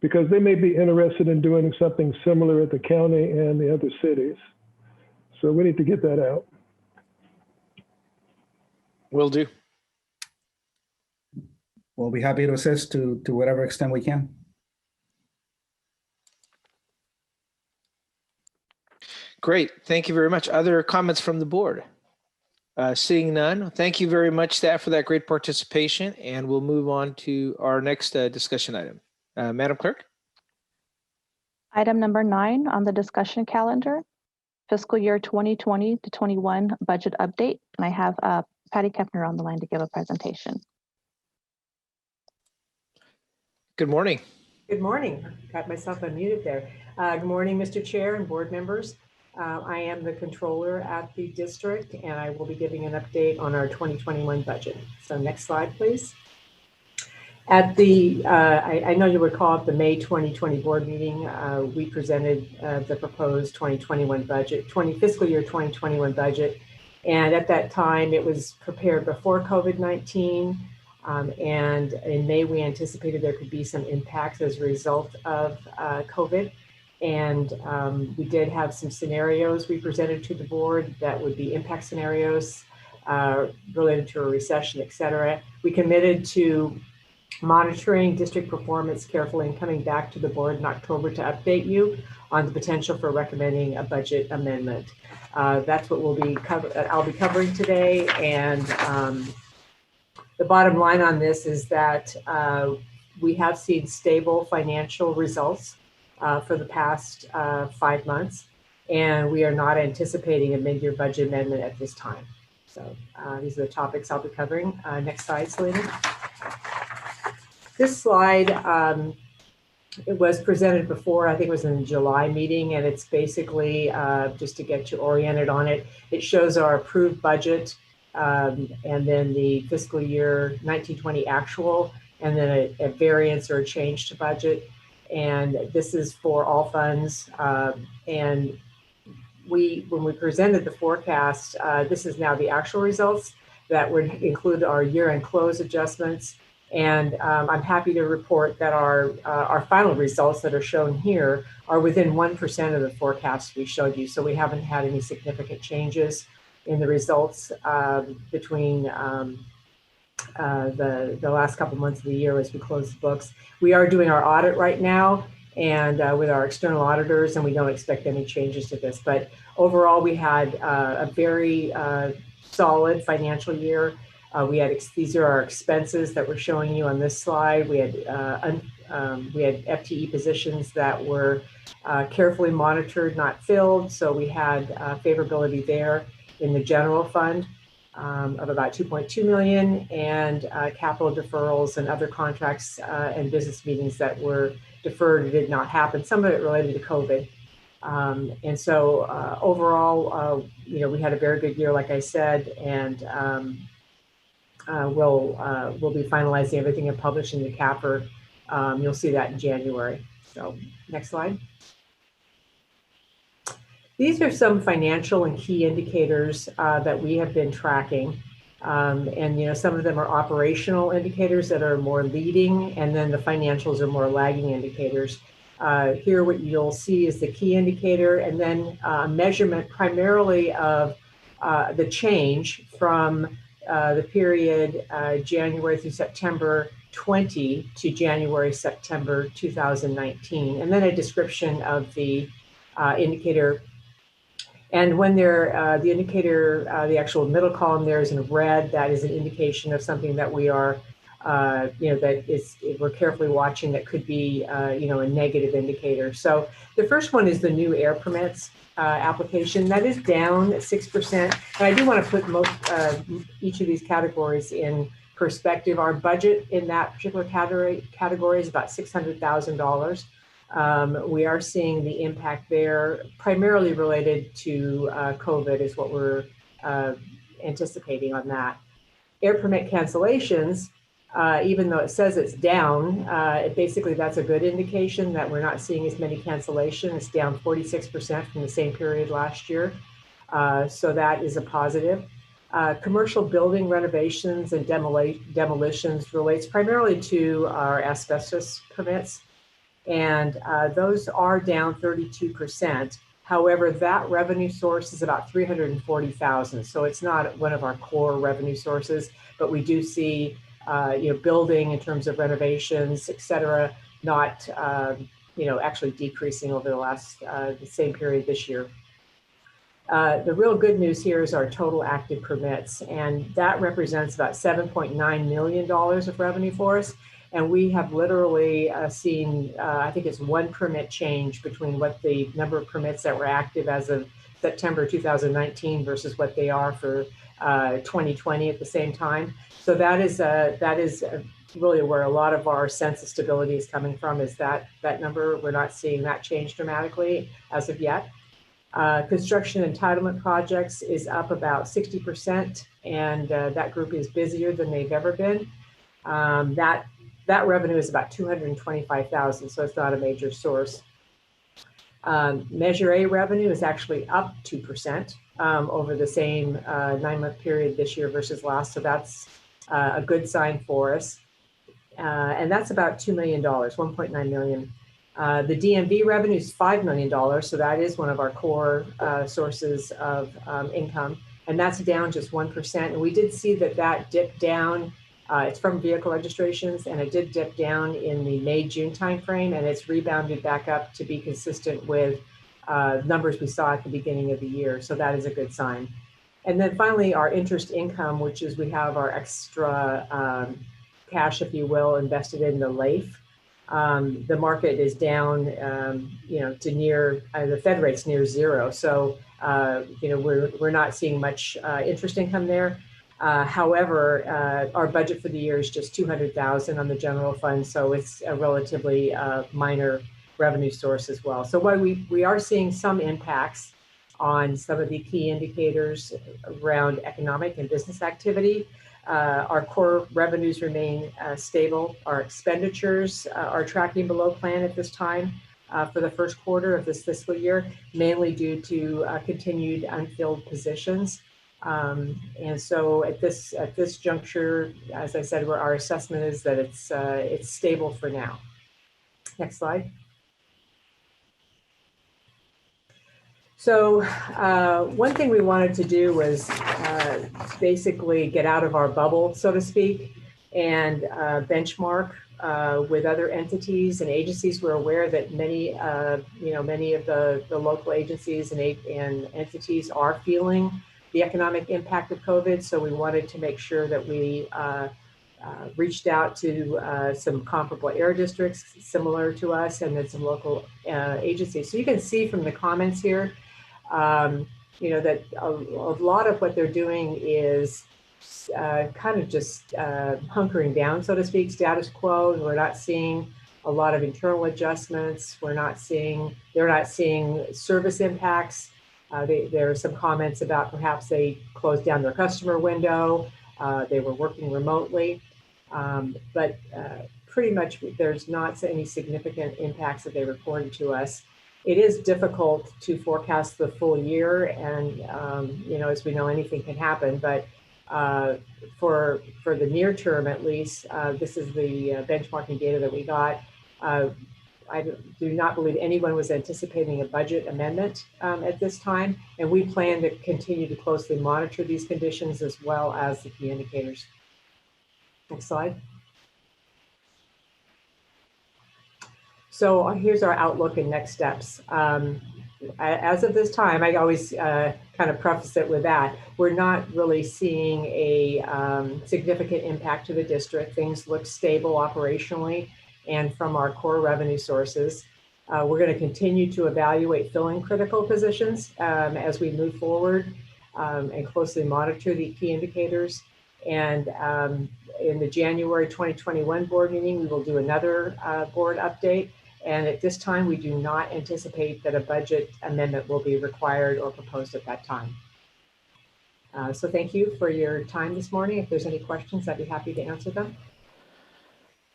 H: because they may be interested in doing something similar at the county and the other cities. So we need to get that out.
A: Will do.
F: We'll be happy to assist to whatever extent we can.
A: Great. Thank you very much. Other comments from the board? Seeing none, thank you very much, staff, for that great participation. And we'll move on to our next discussion item. Madam Clerk?
B: Item number 9 on the discussion calendar, fiscal year 2020 to 21 budget update. And I have Patty Kepner on the line to give a presentation.
A: Good morning.
M: Good morning. Got myself unmuted there. Good morning, Mr. Chair and board members. I am the controller at the district, and I will be giving an update on our 2021 budget. So next slide, please. At the, I know you'll recall at the May 2020 board meeting, we presented the proposed 2021 budget, fiscal year 2021 budget. And at that time, it was prepared before COVID-19. And in May, we anticipated there could be some impacts as a result of COVID. And we did have some scenarios we presented to the board that would be impact scenarios related to a recession, et cetera. We committed to monitoring district performance carefully and coming back to the board in October to update you on the potential for recommending a budget amendment. That's what I'll be covering today. And the bottom line on this is that we have seen stable financial results for the past 5 months, and we are not anticipating a mid-year budget amendment at this time. So these are the topics I'll be covering. Next slide, Selena. This slide It was presented before, I think it was in the July meeting, and it's basically, just to get you oriented on it, it shows our approved budget, and then the fiscal year 1920 actual, and then a variance or a change to budget. And this is for all funds. And when we presented the forecast, this is now the actual results that would include our year-end close adjustments. And I'm happy to report that our final results that are shown here are within 1% of the forecast we showed you. So we haven't had any significant changes in the results between the last couple months of the year as we close the books. We are doing our audit right now, and with our external auditors, and we don't expect any changes to this. But overall, we had a very solid financial year. These are our expenses that we're showing you on this slide. We had FTE positions that were carefully monitored, not filled. So we had favorability there in the general fund of about 2.2 million, and capital deferrals and other contracts and business meetings that were deferred or did not happen. Some of it related to COVID. And so overall, we had a very good year, like I said, and we'll be finalizing everything and publishing the CAPR. You'll see that in January. So next slide. These are some financial and key indicators that we have been tracking. And some of them are operational indicators that are more leading, and then the financials are more lagging indicators. Here, what you'll see is the key indicator, and then measurement primarily of the change from the period January through September 20 to January, September 2019, and then a description of the indicator. And when they're, the indicator, the actual middle column there is in red, that is an indication of something that we are, we're carefully watching that could be, a negative indicator. So the first one is the new air permits application. That is down 6%. And I do want to put each of these categories in perspective. Our budget in that particular category is about $600,000. We are seeing the impact there primarily related to COVID is what we're anticipating on that. Air permit cancellations, even though it says it's down, basically that's a good indication that we're not seeing as many cancellations. It's down 46% from the same period last year. So that is a positive. Commercial building renovations and demolitions relates primarily to our asbestos permits. And those are down 32%. However, that revenue source is about $340,000. So it's not one of our core revenue sources, but we do see, building in terms of renovations, et cetera, not, actually decreasing over the same period this year. The real good news here is our total active permits, and that represents about $7.9 million of revenue for us. And we have literally seen, I think it's one permit change between what the number of permits that were active as of September 2019 versus what they are for 2020 at the same time. So that is really where a lot of our sense of stability is coming from, is that number. We're not seeing that change dramatically as of yet. Construction entitlement projects is up about 60%, and that group is busier than they've ever been. That revenue is about $225,000, so it's not a major source. Measure A revenue is actually up 2% over the same 9-month period this year versus last, so that's a good sign for us. And that's about $2 million, $1.9 million. The DMV revenue is $5 million, so that is one of our core sources of income, and that's down just 1%. And we did see that dipped down. It's from vehicle registrations, and it did dip down in the May-June timeframe, and it's rebounded back up to be consistent with numbers we saw at the beginning of the year. So that is a good sign. And then finally, our interest income, which is we have our extra cash, if you will, invested in the LAIF. The market is down, to near, the Fed rate's near zero. So, we're not seeing much interest income there. However, our budget for the year is just $200,000 on the general fund, so it's a relatively minor revenue source as well. So while we are seeing some impacts on some of the key indicators around economic and business activity, our core revenues remain stable. Our expenditures are tracking below plan at this time for the first quarter of this fiscal year, mainly due to continued unfilled positions. And so at this juncture, as I said, our assessment is that it's stable for now. Next slide. So one thing we wanted to do was basically get out of our bubble, so to speak, and benchmark with other entities and agencies. We're aware that many of the local agencies and entities are feeling the economic impact of COVID. So we wanted to make sure that we reached out to some comparable air districts similar to us, and then some local agencies. So you can see from the comments here, that a lot of what they're doing is kind of just hunkering down, so to speak, status quo. And we're not seeing a lot of internal adjustments. They're not seeing service impacts. There are some comments about perhaps they closed down their customer window. They were working remotely, but pretty much there's not any significant impacts that they reported to us. It is difficult to forecast the full year, and as we know, anything can happen. But for the near term, at least, this is the benchmarking data that we got. I do not believe anyone was anticipating a budget amendment at this time, and we plan to continue to closely monitor these conditions as well as the key indicators. Next slide. So here's our outlook and next steps. As of this time, I always kind of preface it with that. We're not really seeing a significant impact to the district. Things look stable operationally and from our core revenue sources. We're going to continue to evaluate filling critical positions as we move forward and closely monitor the key indicators. And in the January 2021 board meeting, we will do another board update. And at this time, we do not anticipate that a budget amendment will be required or proposed at that time. So thank you for your time this morning. If there's any questions, I'd be happy to answer them.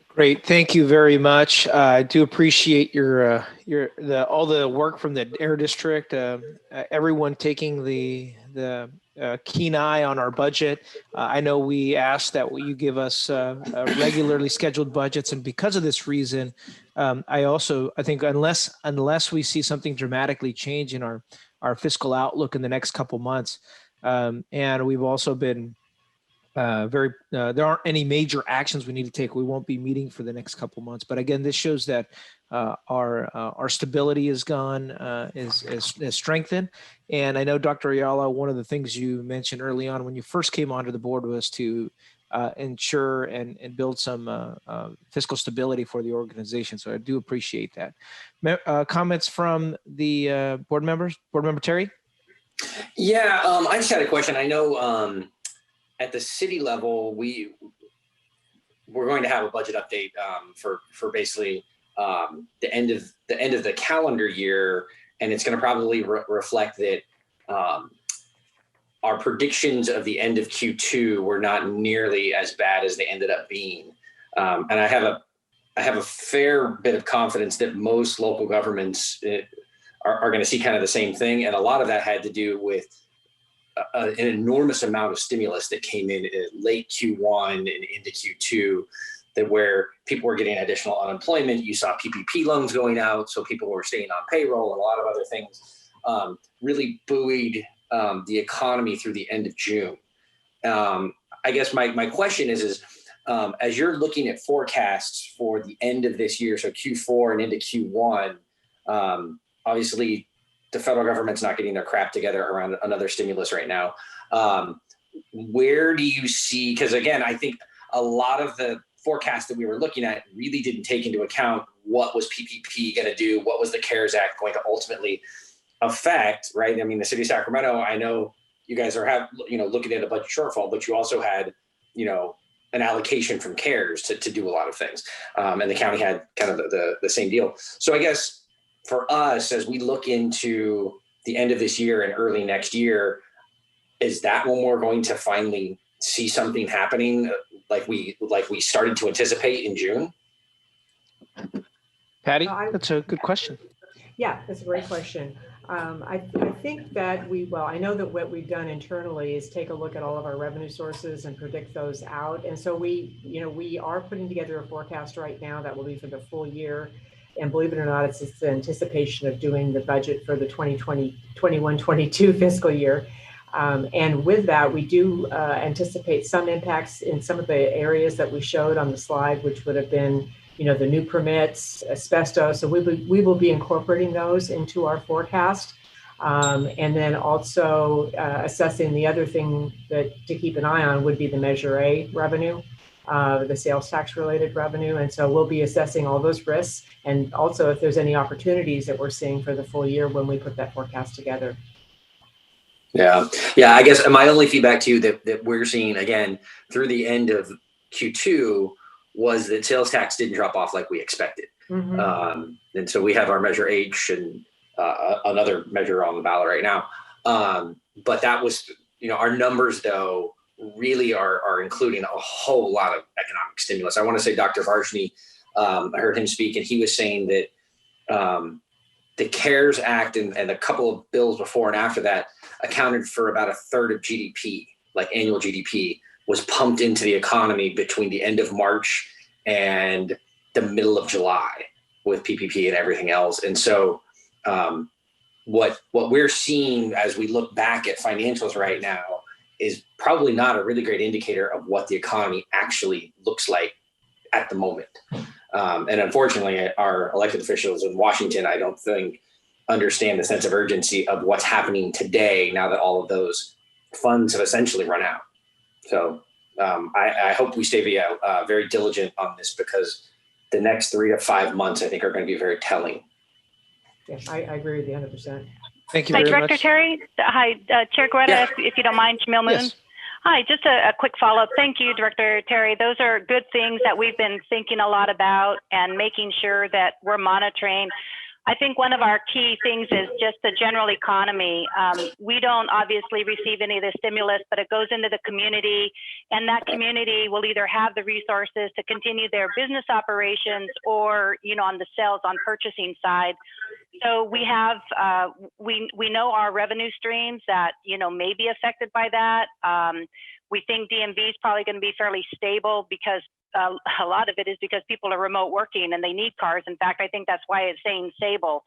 A: Great, thank you very much. I do appreciate all the work from the Air District. Everyone taking the keen eye on our budget. I know we asked that you give us regularly scheduled budgets, and because of this reason, I think unless we see something dramatically change in our fiscal outlook in the next couple months, and we've also been there aren't any major actions we need to take. We won't be meeting for the next couple months. But again, this shows that our stability is strengthened. And I know, Dr. Ayala, one of the things you mentioned early on when you first came onto the board was to ensure and build some fiscal stability for the organization. So I do appreciate that. Comments from the board members? Board Member Terry?
E: Yeah, I just had a question. I know at the city level, we're going to have a budget update for basically the end of the calendar year, and it's going to probably reflect that our predictions of the end of Q2 were not nearly as bad as they ended up being, and I have a fair bit of confidence that most local governments are going to see kind of the same thing, and a lot of that had to do with an enormous amount of stimulus that came in late Q1 and into Q2, that where people were getting additional unemployment. You saw PPP loans going out, so people were staying on payroll, and a lot of other things really buoyed the economy through the end of June. I guess my question is as you're looking at forecasts for the end of this year, so Q4 and into Q1, obviously the federal government's not getting their crap together around another stimulus right now. Where do you see, because again, I think a lot of the forecasts that we were looking at really didn't take into account what was PPP going to do, what was the CARES Act going to ultimately affect, right? I mean, the city of Sacramento, I know you guys are looking at a budget shortfall, but you also had, an allocation from CARES to do a lot of things. And the county had kind of the same deal. So I guess for us, as we look into the end of this year and early next year, is that when we're going to finally see something happening like we started to anticipate in June?
A: Patty, that's a good question.
M: Yeah, that's a great question. I think that I know that what we've done internally is take a look at all of our revenue sources and predict those out. And so we are putting together a forecast right now that will be for the full year. And believe it or not, it's the anticipation of doing the budget for the 2021-22 fiscal year. And with that, we do anticipate some impacts in some of the areas that we showed on the slide, which would have been the new permits, asbestos. So we will be incorporating those into our forecast. And then also assessing the other thing to keep an eye on would be the Measure A revenue, the sales tax related revenue. And so we'll be assessing all those risks. And also if there's any opportunities that we're seeing for the full year when we put that forecast together.
E: Yeah. I guess my only feedback to you that we're seeing again through the end of Q2 was that sales tax didn't drop off like we expected. Mm-hmm. And so we have our Measure H and another measure on the ballot right now. But that was, our numbers though really are including a whole lot of economic stimulus. I want to say Dr. Varshney, I heard him speak and he was saying that the CARES Act and a couple of bills before and after that accounted for about a third of GDP, like annual GDP, was pumped into the economy between the end of March and the middle of July with PPP and everything else. And so what we're seeing as we look back at financials right now is probably not a really great indicator of what the economy actually looks like at the moment. And unfortunately, our elected officials in Washington, I don't think, understand the sense of urgency of what's happening today now that all of those funds have essentially run out. So I hope we stay very diligent on this because the next 3 to 5 months, I think, are going to be very telling.
M: Yes, I agree with you 100%.
A: Thank you very
N: Director
A: much.
N: Terry. Hi, Chair Guerra,
E: Yeah.
N: if you don't mind, Jamil Moon.
A: Yes.
N: Hi, just a quick follow-up. Thank you, Director Terry. Those are good things that we've been thinking a lot about and making sure that we're monitoring. I think one of our key things is just the general economy. We don't obviously receive any of the stimulus, but it goes into the community, and that community will either have the resources to continue their business operations or, on the sales on purchasing side. So we have, we know our revenue streams that, may be affected by that. We think DMV is probably going to be fairly stable because a lot of it is because people are remote working and they need cars. In fact, I think that's why it's saying stable.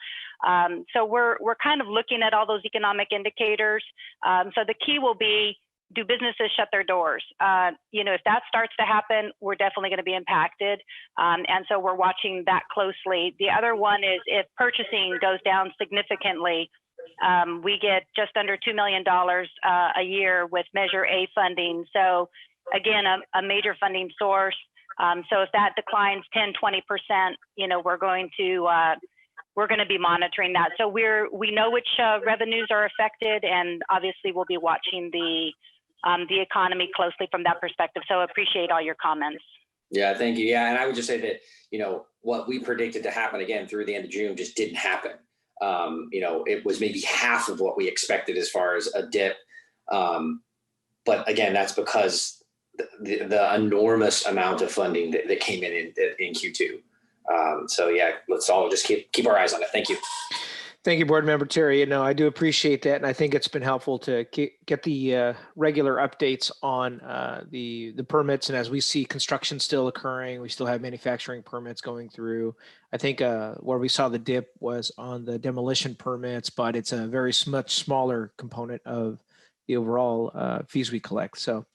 N: So we're kind of looking at all those economic indicators. So the key will be, do businesses shut their doors? If that starts to happen, we're definitely going to be impacted. And so we're watching that closely. The other one is if purchasing goes down significantly, we get just under $2 million a year with Measure A funding. So again, a major funding source. So if that declines 10, 20%, we're going to be monitoring that. So we know which revenues are affected, and obviously we'll be watching the economy closely from that perspective. So appreciate all your comments.
E: Yeah, thank you. Yeah, and I would just say that, what we predicted to happen again through the end of June just didn't happen. It was maybe half of what we expected as far as a dip. But again, that's because the enormous amount of funding that came in Q2. So yeah, let's all just keep our eyes on it. Thank you.
A: Thank you, Board Member Terry. I do appreciate that, and I think it's been helpful to get the regular updates on the permits. And as we see construction still occurring, we still have manufacturing permits going through. I think where we saw the dip was on the demolition permits, but it's a very much smaller component of the overall fees we collect. So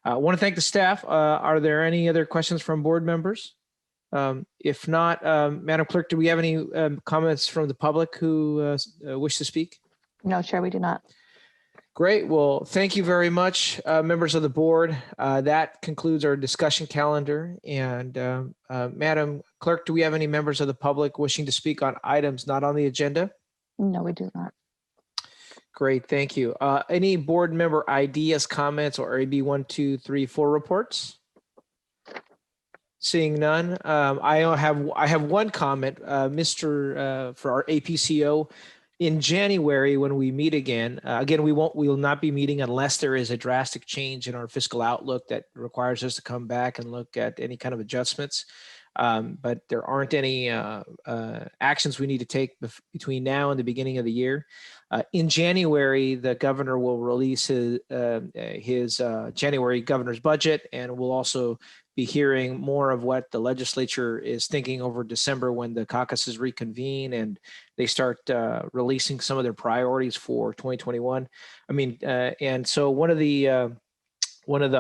A: I want to thank the staff. Are there any other questions from board members? If not, Madam Clerk, do we have any comments from the public who wish to speak?
B: No, Chair, we do not.
A: Great. Well, thank you very much, members of the board. That concludes our discussion calendar. And Madam Clerk, do we have any members of the public wishing to speak on items not on the agenda?
B: No, we do not.
A: Great, thank you. Any board member ideas, comments, or AB 1, 2, 3, 4 reports? Seeing none, I have one comment, for our APCO. In January, when we meet again, we will not be meeting unless there is a drastic change in our fiscal outlook that requires us to come back and look at any kind of adjustments. But there aren't any actions we need to take between now and the beginning of the year. In January, the governor will release his January governor's budget, and we'll also be hearing more of what the legislature is thinking over December when the caucuses reconvene and they start releasing some of their priorities for 2021. I mean, and so one of the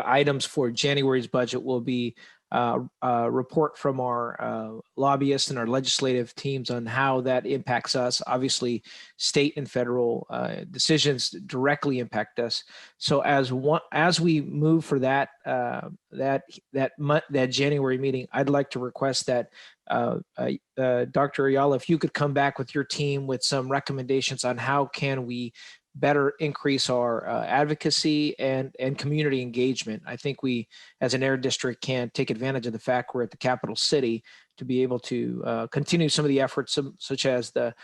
A: items for January's budget will be a report from our lobbyists and our legislative teams on how that impacts us. Obviously, state and federal decisions directly impact us. So as we move for that January meeting, I'd like to request that Dr. Ayala, if you could come back with your team with some recommendations on how can we better increase our advocacy and community engagement. I think we, as an air district, can take advantage of the fact we're at the capital city to be able to continue some of the efforts, such as the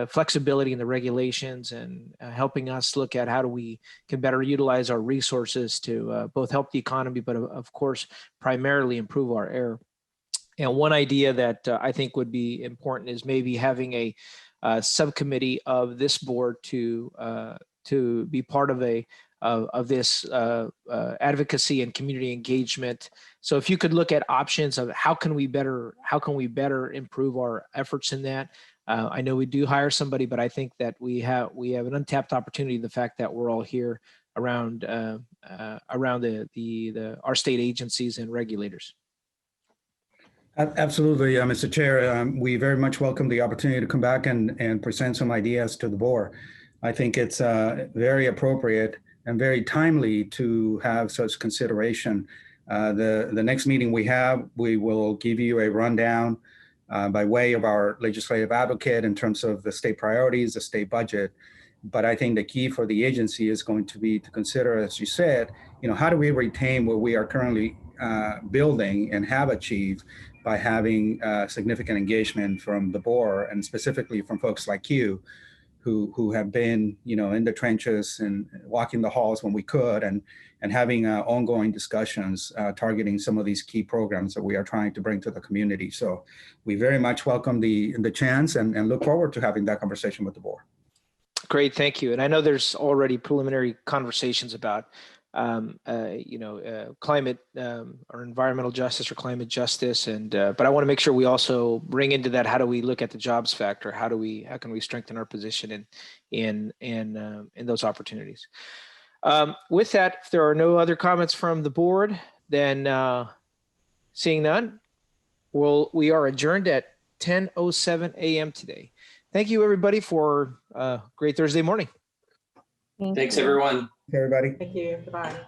A: flexibility in the regulations and helping us look at how we can better utilize our resources to both help the economy, but of course, primarily improve our air. And one idea that I think would be important is maybe having a subcommittee of this board to be part of this advocacy and community engagement. So if you could look at options of how can we better improve our efforts in that. I know we do hire somebody, but I think that we have an untapped opportunity. The fact that we're all here around our state agencies and regulators.
F: Absolutely, Mr. Chair. We very much welcome the opportunity to come back and present some ideas to the board. I think it's very appropriate and very timely to have such consideration. The next meeting we have, we will give you a rundown by way of our legislative advocate in terms of the state priorities, the state budget. But I think the key for the agency is going to be to consider, as you said, how do we retain what we are currently building and have achieved by having significant engagement from the board, and specifically from folks like you who have been in the trenches and walking the halls when we could, and having ongoing discussions targeting some of these key programs that we are trying to bring to the community. So we very much welcome the chance and look forward to having that conversation with the board.
A: Great, thank you. And I know there's already preliminary conversations about climate or environmental justice or climate justice, and but I want to make sure we also bring into that, how do we look at the jobs factor? How can we strengthen our position in those opportunities? With that, if there are no other comments from the board, then seeing none, we are adjourned at 10:07 a.m. today. Thank you, everybody, for a great Thursday morning.
E: Thanks, everyone.
F: Everybody.
M: Thank you. Goodbye.